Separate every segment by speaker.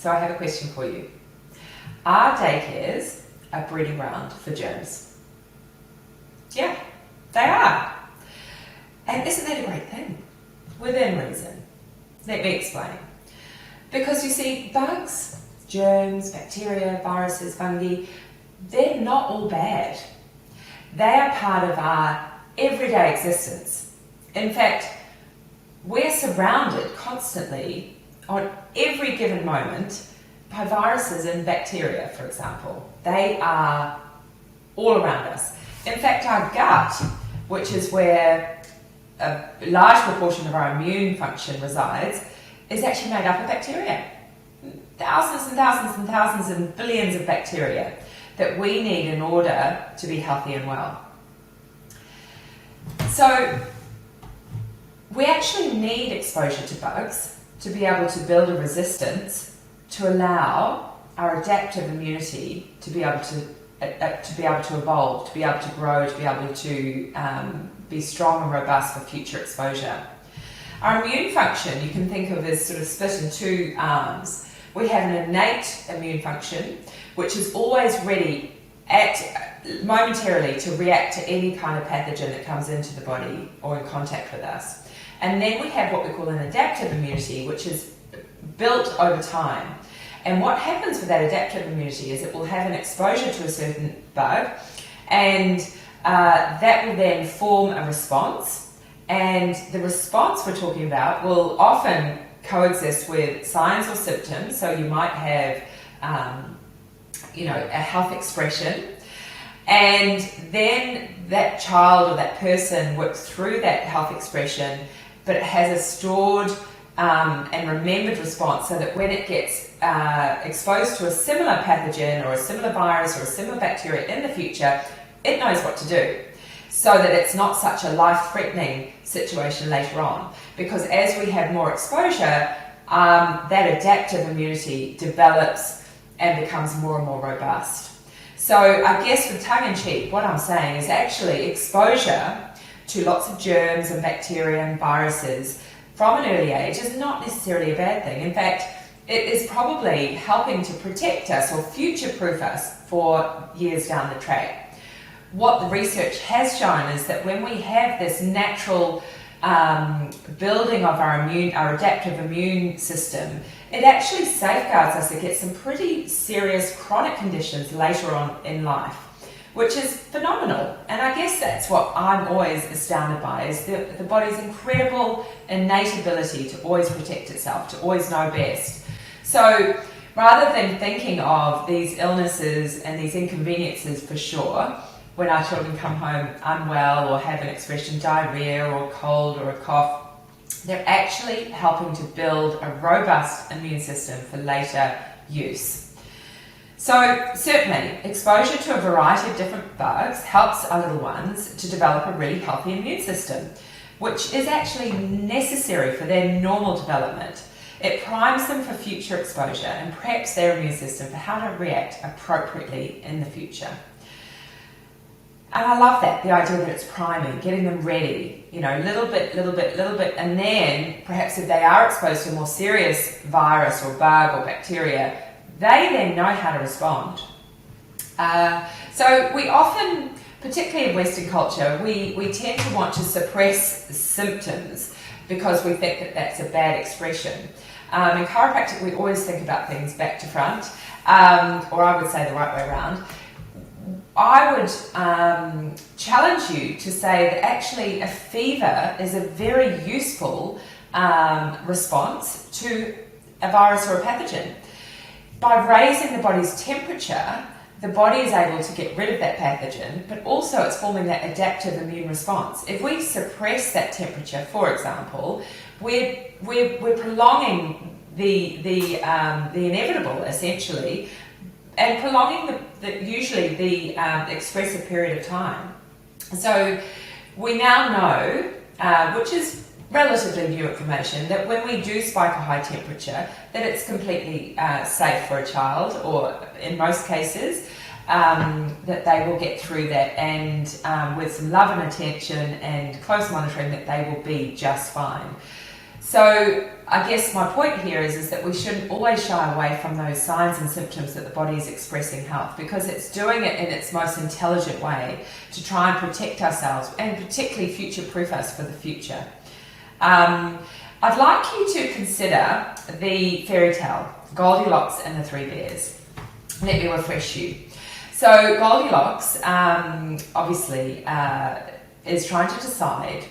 Speaker 1: So I have a question for you. Are daycares a breeding ground for germs? Yeah, they are. And isn't that a great thing? Within reason. Let me explain. Because you see, bugs, germs, bacteria, viruses, fungi, they're not all bad. They are part of our everyday existence. In fact, we're surrounded constantly on every given moment by viruses and bacteria, for example. They are all around us. In fact, our gut, which is where a large proportion of our immune function resides, is actually made up of bacteria. Thousands and thousands and thousands and billions of bacteria that we need in order to be healthy and well. So we actually need exposure to bugs to be able to build a resistance to allow our adaptive immunity to be able to evolve, to be able to grow, to be able to be strong and robust for future exposure. Our immune function you can think of as sort of split in two arms. We have an innate immune function, which is always ready momentarily to react to any kind of pathogen that comes into the body or in contact with us. And then we have what we call an adaptive immunity, which is built over time. And what happens with that adaptive immunity is it will have an exposure to a certain bug, and that will then form a response. And the response we're talking about will often coexist with signs or symptoms. So you might have, a health expression, and then that child or that person works through that health expression, but it has a stored and remembered response, so that when it gets exposed to a similar pathogen or a similar virus or a similar bacteria in the future, it knows what to do, so that it's not such a life-threatening situation later on. Because as we have more exposure, that adaptive immunity develops and becomes more and more robust. So I guess with tongue-in-cheek, what I'm saying is actually exposure to lots of germs and bacteria and viruses from an early age is not necessarily a bad thing. In fact, it is probably helping to protect us or future-proof us for years down the track. What the research has shown is that when we have this natural building of our adaptive immune system, it actually safeguards us against some pretty serious chronic conditions later on in life, which is phenomenal. And I guess that's what I'm always astounded by, is the body's incredible innate ability to always protect itself, to always know best. So rather than thinking of these illnesses and these inconveniences for sure, when our children come home unwell or have an expression diarrhea or a cold or a cough, they're actually helping to build a robust immune system for later use. So certainly, exposure to a variety of different bugs helps our little ones to develop a really healthy immune system, which is actually necessary for their normal development. It primes them for future exposure and preps their immune system for how to react appropriately in the future. And I love that, the idea that it's priming, getting them ready, little bit, and then perhaps if they are exposed to a more serious virus or bug or bacteria, they then know how to respond. So we often, particularly in Western culture, we tend to want to suppress symptoms because we think that that's a bad expression. In chiropractic, we always think about things back to front, or I would say the right way around. I would challenge you to say that actually a fever is a very useful response to a virus or a pathogen. By raising the body's temperature, the body is able to get rid of that pathogen, but also it's forming that adaptive immune response. If we suppress that temperature, for example, we're prolonging the inevitable, essentially, and prolonging usually the expressive period of time. So we now know, which is relatively new information, that when we do spike a high temperature, that it's completely safe for a child, or in most cases, that they will get through that, and with some love and attention and close monitoring, that they will be just fine. So I guess my point here is that we shouldn't always shy away from those signs and symptoms that the body is expressing health, because it's doing it in its most intelligent way to try and protect ourselves and particularly future-proof us for the future. I'd like you to consider the fairy tale, Goldilocks and the Three Bears. Let me refresh you. So Goldilocks obviously is trying to decide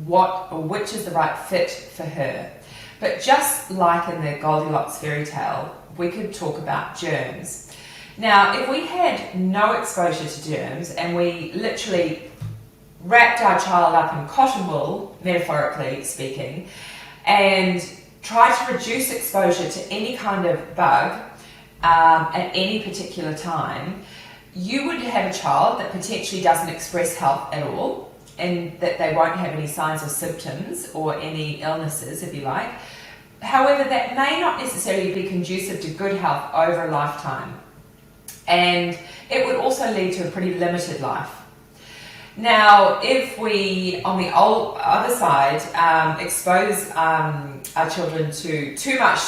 Speaker 1: which is the right fit for her. But just like in the Goldilocks fairy tale, we could talk about germs. Now, if we had no exposure to germs and we literally wrapped our child up in cotton wool, metaphorically speaking, and tried to reduce exposure to any kind of bug at any particular time, you would have a child that potentially doesn't express health at all, and that they won't have any signs or symptoms or any illnesses, if you like. However, that may not necessarily be conducive to good health over a lifetime. And it would also lead to a pretty limited life. Now, if we, on the other side, expose our children to too much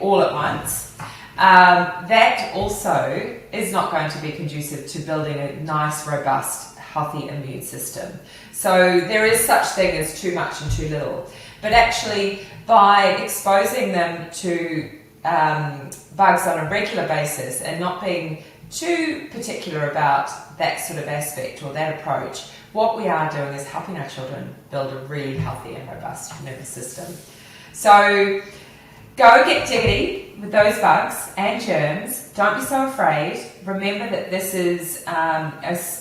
Speaker 1: all at once, that also is not going to be conducive to building a nice, robust, healthy immune system. So there is such thing as too much and too little. But actually, by exposing them to bugs on a regular basis and not being too particular about that sort of aspect or that approach, what we are doing is helping our children build a really healthy and robust nervous system. So go get diggity with those bugs and germs. Don't be so afraid. Remember that this is a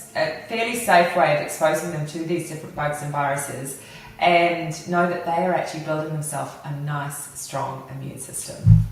Speaker 1: fairly safe way of exposing them to these different bugs and viruses, and know that they are actually building themselves a nice, strong immune system.